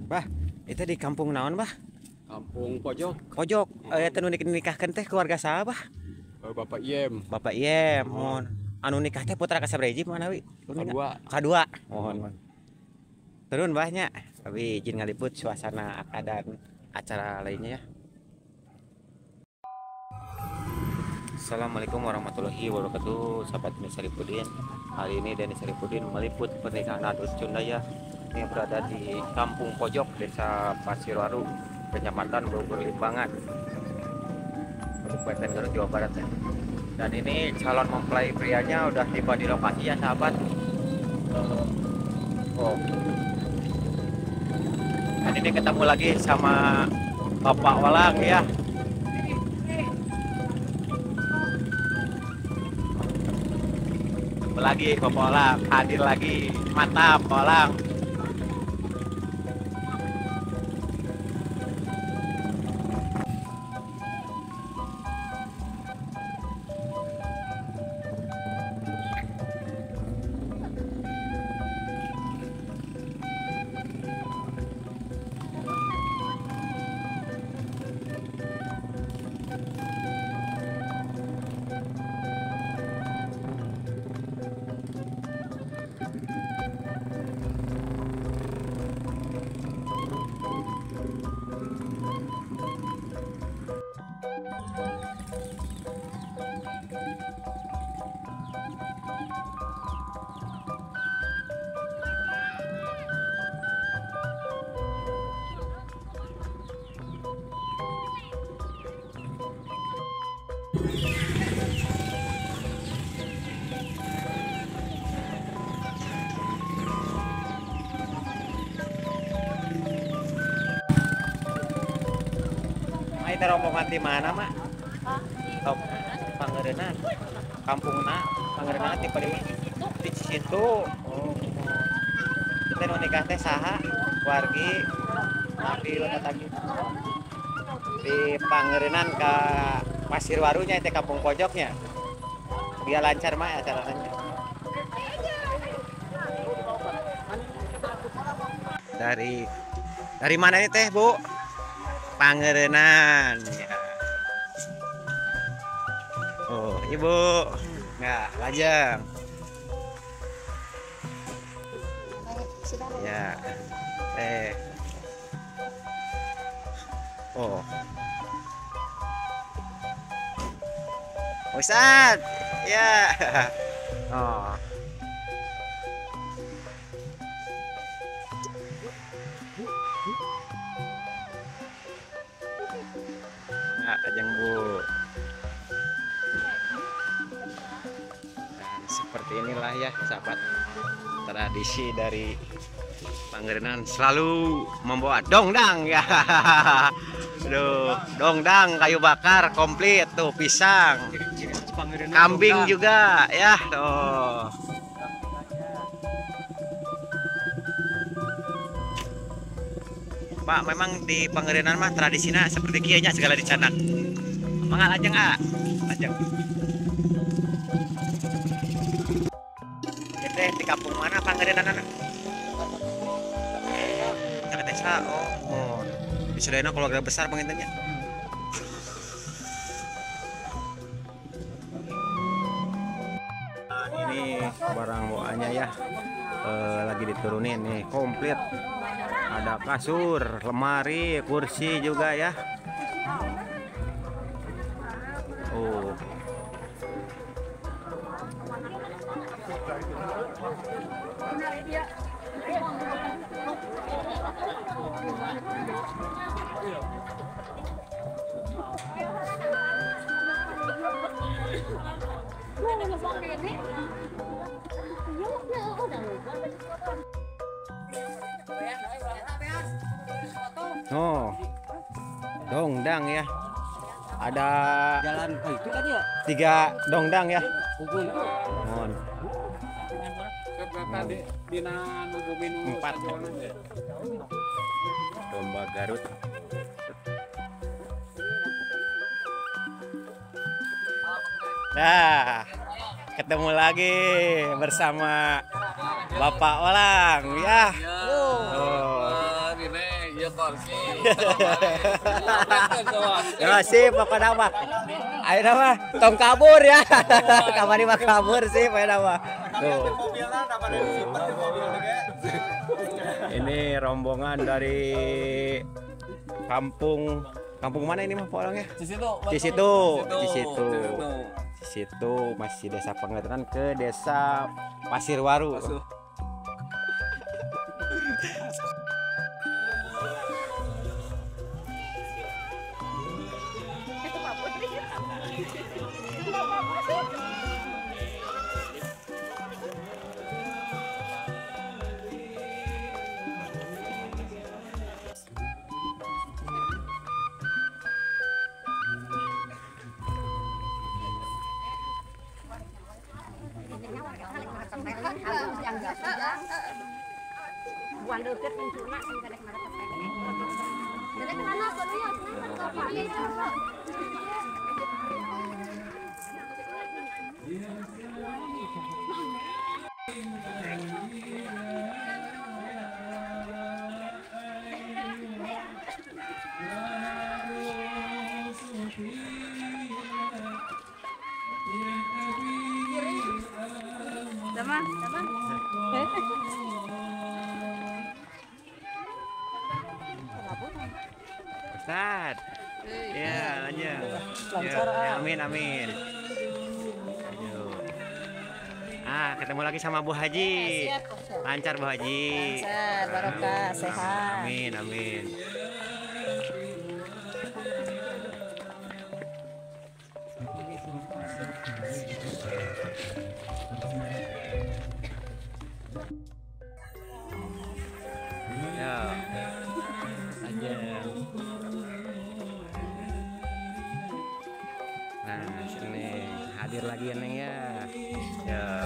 Bah, itu di kampung naon, Bah? Kampung Pojok. Pojok. Eta nu nikahkeun teh keluarga saha, Bah? Bapak Iem. Bapak Iem, mohon. Anu nikah teh putra kasabaraha mana wi? Kedua. Kadua. Mohon. Turun Bahnya. Tapi izin ngaliput suasana dan acara lainnya ya. Assalamualaikum warahmatullahi wabarakatuh, sahabat Deni Saripudin. Hari ini Deni Saripudin meliput pernikahan Adus Cundaya yang berada di Kampung Pojok, Desa Pasirwaru, Kecamatan Bogor Limbangan, Kabupaten Garut, Jawa Barat ya. Dan ini calon mempelai prianya udah tiba di lokasi ya sahabat. Oh. Dan ini ketemu lagi sama Bapak Walang ya. Lagi Bapak Walang hadir lagi, mantap Bapak Walang. Itu rombongan di mana, Mak? Oh, Pangerenan. Kampungna Pangerenan tipe di situ. Oh. Kita nu nikah teh saha? Wargi nabi tadi. Di Pangerenan ke Pasirwarunya itu Kampung Pojoknya. Dia lancar mah acaranya. Dari mana ini teh, Bu? Pangerenan ya. Oh, Ibu nggak lajang ya. Oh, Ustad ya. Oh, nah, ajang Bu. Dan seperti inilah ya sahabat, tradisi dari Pangerenan selalu membawa dongdang ya. Aduh, dongdang kayu bakar komplit tuh, pisang, kambing juga ya tuh. Pak, memang di Pangerenan mah tradisinya seperti kianya segala dicanak. Mangal ajeng ajeng. Kita di kampung mana Pangerenan anak? Desa. Oh. Di Sudena keluarga besar pengintennya. Nah, ini barang bawaannya ya. Lagi diturunin nih komplit. Ada kasur, lemari, kursi juga ya. Oh. Oh, dongdang ya. Ada Jalan itu tadi ya? 3 dongdang ya. Pukul. Mohon. Empat. Domba Garut. Nah, ketemu lagi bersama Bapak Walang ya. Ya. Oh. Iya kursi. Ya sip pokoknya mah. Ayo nama tong kabur ya. Kamari mah kabur sih ayo nama. Tuh. Ini rombongan dari kampung mana ini mah orangnya? Situ masih desa Pangerenan ke desa Pasirwaru. Buan deket yang cuma yang kadang mereka pengen. Jadi kenapa soalnya? Sama. Ustad. Ya, lanjut. Lancar, Ya, amin. Ayo. Ketemu lagi sama Bu Haji. Lancar Bu Haji. Lancar, barokah, sehat. Amin. Ya. Aja. Nah, sini hadir lagi ya Neng ya. Ya.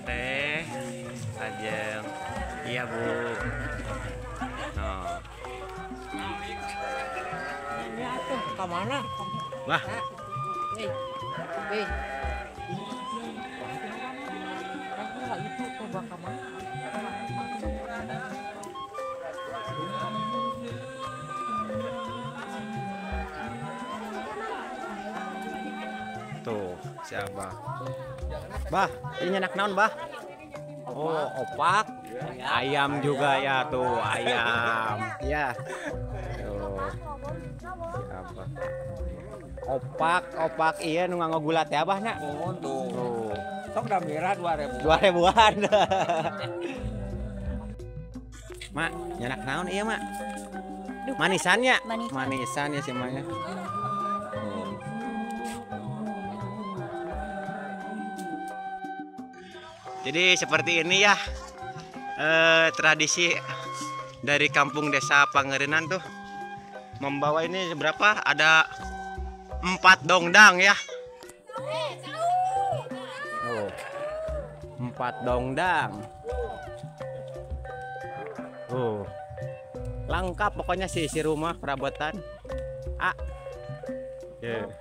Teh Ajeng. Iya Bu. Oh. Ya tuh, ke mana? Wah, Itu coba ke mana? tuh siapa? Bah, ini nyenak naon bah? Oh, opak. Ayam juga ya tuh, ayam. Ya. Tuh. Siapa? Opak iya nu nganggo gula teh abahnya. Oh tuh. Tuh. Sok dah merah 2000. 2000-an. Mak, nyenak naon iya, Mak? Manisannya? Manisan ya sih, Maknya. Jadi seperti ini ya tradisi dari kampung desa Pangerenan tuh membawa ini berapa? Ada 4 dongdang ya. Oh, 4 dongdang. Oh, lengkap pokoknya si rumah perabotan. Yeah.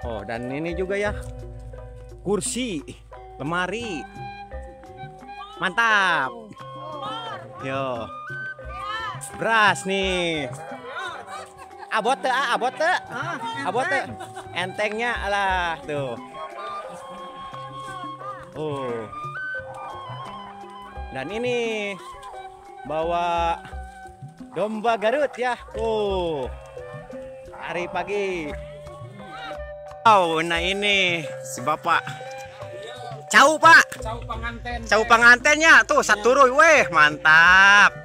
Oh, dan ini juga ya kursi, lemari, mantap. Yo, beras nih. Abot tuh, entengnya lah tuh. Oh, dan ini bawa domba Garut ya. Hari pagi. Oh, nah ini si bapak cau pak, cau pengantennya tuh saturuy, weh mantap.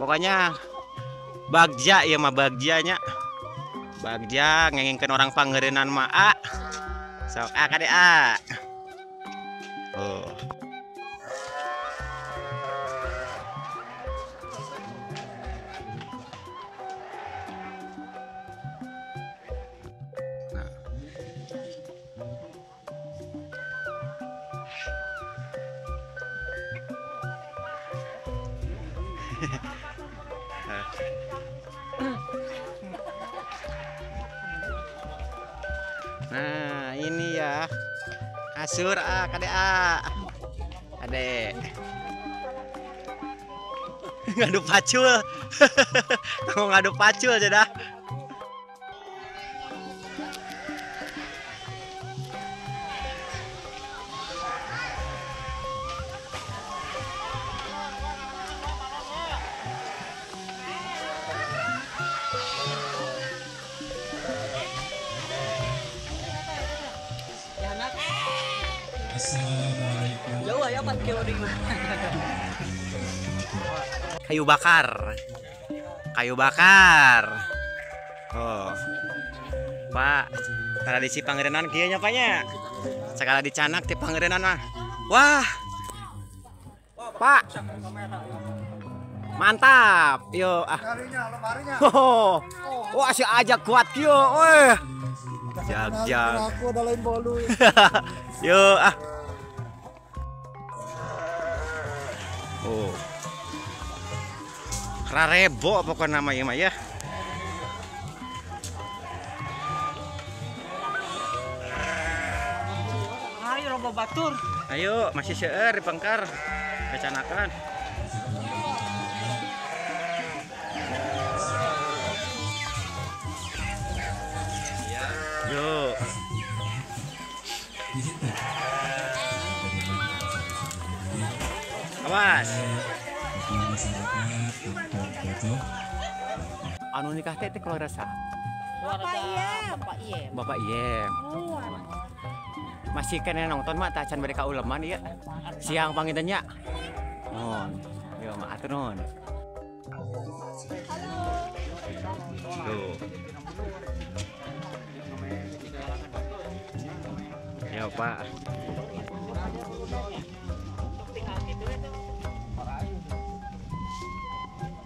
Pokoknya bagja ya mah bagjanya, bagja ngengingkeun orang Pangerenan mah. Sok A kade A. Oh. Nah, ini ya. Kasur A, kade A. Kade. Ngadu pacul. Kamu ngadu pacul aja dah. Jauh ya 4 kilo di Kayu bakar. Kayu bakar. Oh. Pak, tradisi pangerenan kieu nya Pak nya. Sakala dicanak ti pangerenan mah. Wah. Pak. Mantap. Yo ah. Oh. Wah si ajak kuat kieu euy. Jag. Aku ada lain bolu. Yo ah. Oh. Rarebo pokoknya nama mah ya. Ayo robo batur. Ayo masih seueur di pangkar. Kecanakan. Yuk. Awas. Anu nikah teh keluarga sa? Bapak Iem. Bapak Iem. Masih kena nonton mah tacan mereka uleman ya. Siang pangitannya. Non. Yo mah atuh non. Tuh. Ya Pak.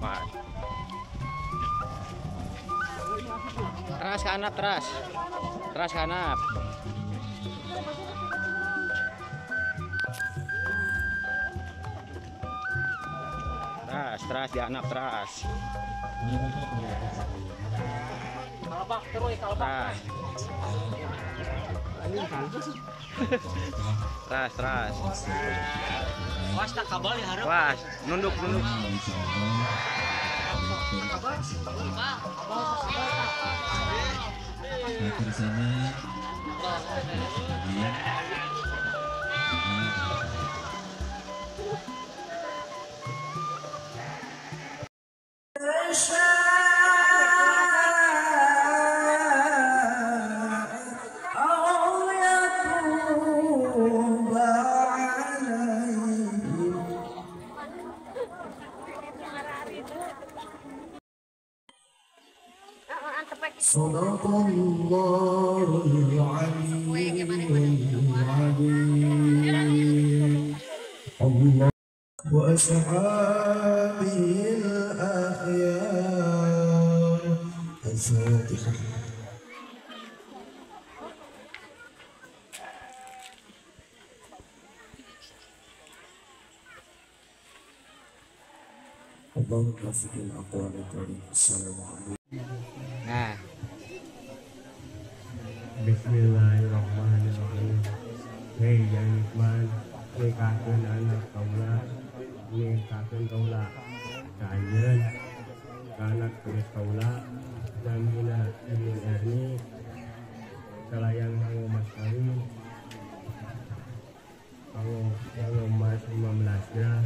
Pak. Teras ke hanap, teras. Teras ke hanap. Teras di hanap, teras. Kalabak terus kalabak. Teras. Was tak kabel ya harap. Was, nunduk. Ke sana. Sadaqallahul aliyyul azim. Allah wa ashabihil akhyar. Al-Fatihah. Allahumma fiqil aqwali tariq. Assalamualaikum. Nah, Bismillahirrahmanirrahim. Hei yang ikhwan, nikahkeun anak kaula, nikahkeun kaula ka anjeun, ka anak tulis kaula, jamina ibn Erni, salayang hango mas kawin, hango mas 15 gram,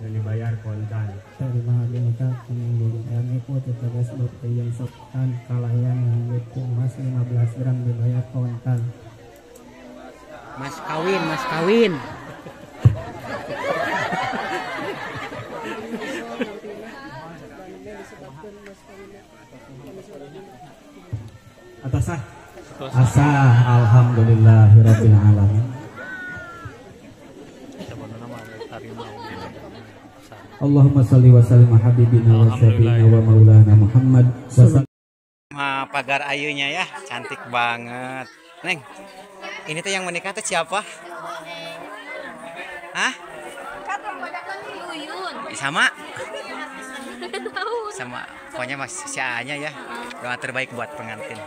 yang dibayar kontan. Terima kasih pengunjung Erni putih tegas bukti yang sopan kalayan menghitung emas 15 gram dibayar kontan. Mas kawin. Atasah asa alhamdulillahirabbil alamin. Allahumma shalli wa sallim ala habibina wa syafiina wa maulana Muhammad. Pagar ayunya ya, cantik banget. Neng, ini tuh yang menikah tuh siapa? Hah? Sama? Sama, pokoknya Mas Syahnya ya. Doa terbaik buat pengantin.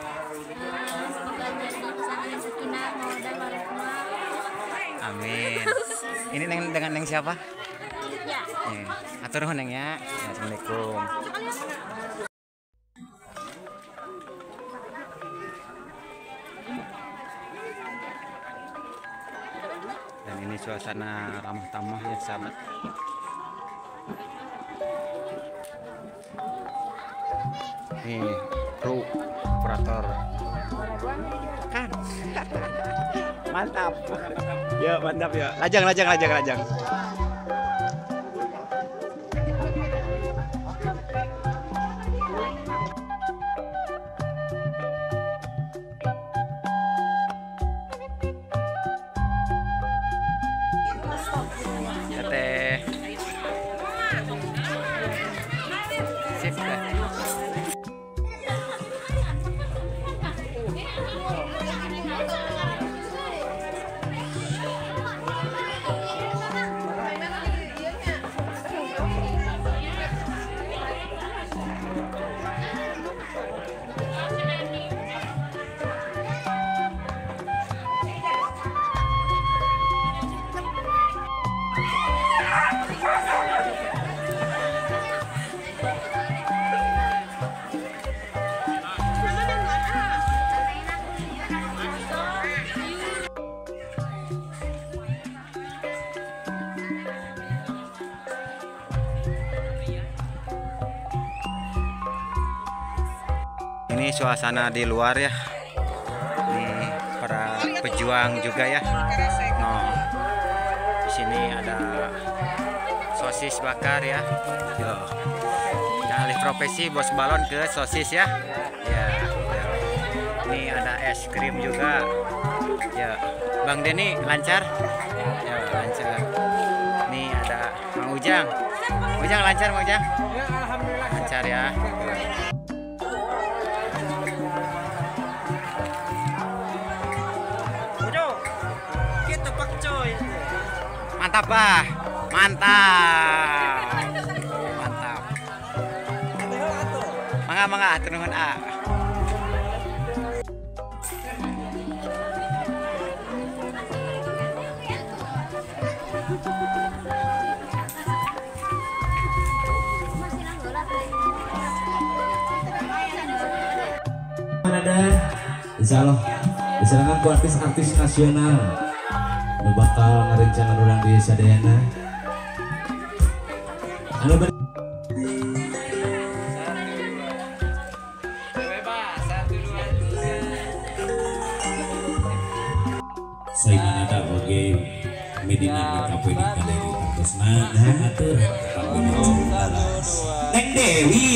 Amin. Ini neng dengan neng siapa? Atur nuhun neng ya. Assalamualaikum. Dan ini suasana ramah tamah ya sahabat. Nih kru operator kan. Mantap ya, mantap ya. Lajang. Teh sip dah. Ini suasana di luar ya. Ini para pejuang juga ya. Nah, di sini ada sosis bakar ya. Yo. Alih profesi bos balon ke sosis ya. Ya. Ini ada es krim juga. Ya. Bang Denny lancar? Ya, lancar. Ini ada Mang Ujang. Ujang lancar, Mang Ujang? Ya, alhamdulillah. Lancar ya. Mantap bah, mantap. Mangga atur nuhun a. Ada, insya Allah, diserahkan ke artis-artis nasional. Anu bakal ngerencangan orang di sadayana. Anu saingan ada oge Medina Kafe di Galeri Artosna atur Neng Dewi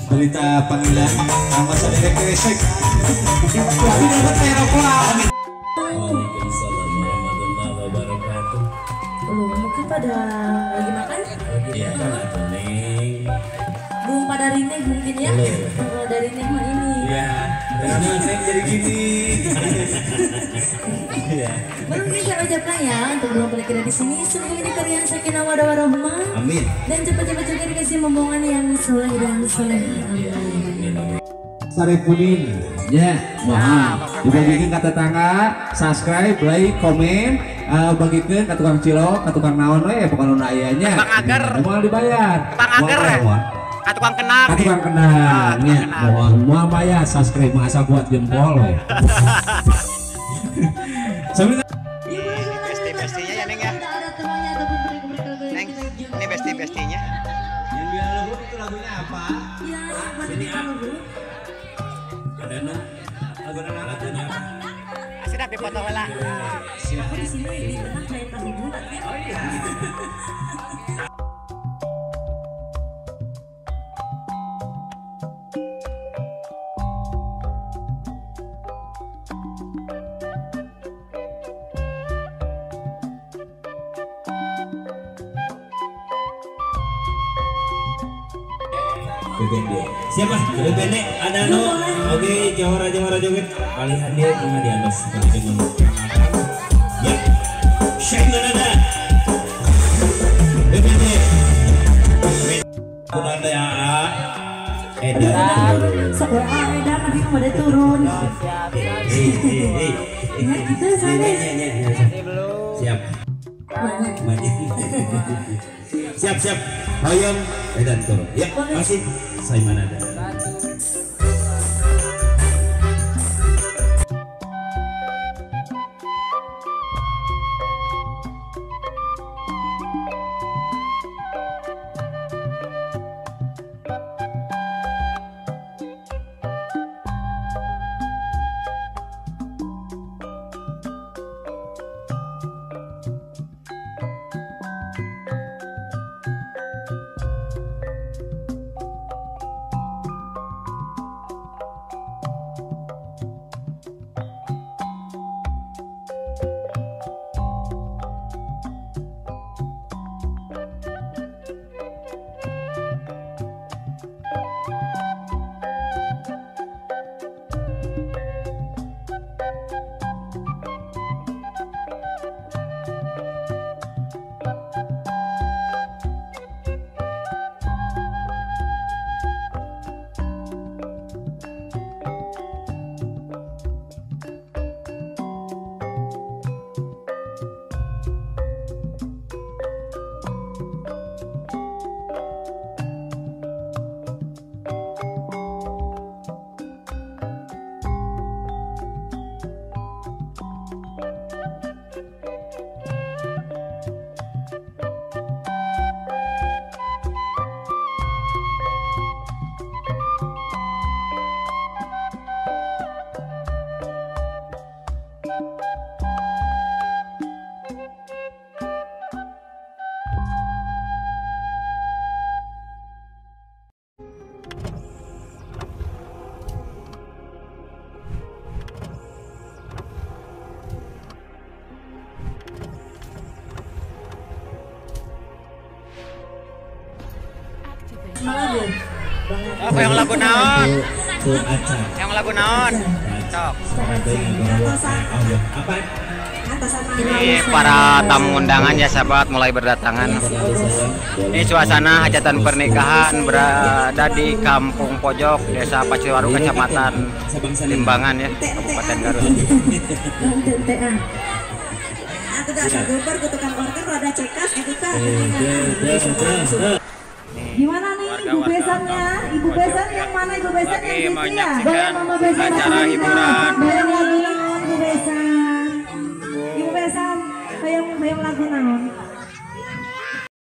berita panggilan sama sadaya kresek. Tapi dapat teropon. Waalaikumsalam warahmatullahi wabarakatuh. Mungkin pada lagi makan? Iya, atau Neng. Belum pada rineh mungkin ya? Kalau dari Neng mah ini. Iya, karena Neng jadi gini. Iya. Mungkin kita ucapkan ya untuk dua balik kita di sini. Semoga ini kalian sakinah mawaddah warahmah. Amin. Dan cepat-cepat juga dikasih momongan yang soleh dan soleh. Amin. Sarifudin, ya, mohon dibagikan ke tetangga, subscribe, like, komen, bagikan ke tukang cilok, ke tukang naon we, bukan nona ayahnya. Bang Agar, mohon dibayar. Bang Agar, ke tukang kenal. Ke tukang kenal, ya, mohon bayar, subscribe, masa buat jempol we. Besti-bestinya ya Neng ya. Neng, ini besti-bestinya. Yang biar luhur itu lagunya apa? Ya, sini dulu. Ada no, lagunya apa? Sudah dipoto lah. Aku di sini di tengah kayak tahu bulat ya. Oh iya. Siapa? Lebih pendek ada no. Oke, jawara joget. Kalian dia cuma di atas seperti dengan. Ya. Shine ada. Lebih pendek. Udah ada ya. Edan. Sekolah Edan nanti pada turun. Hei. Gitu saya. Siap. Maju. Siap. Hayam Edan turun. Ya, masih. Saya mana ada. Apa yang lagu naon? Yang lagu naon? Cok. Ini para tamu undangan ya sahabat mulai berdatangan. Ini suasana hajatan pernikahan berada di Kampung Pojok, Desa Paciwaru, Kecamatan Limbangan ya, Kabupaten Garut. Gimana nih ibu besannya? Ibu besan yang mana ibu besan yang gitu ya? Boleh mama besan acara hiburan boleh lagunya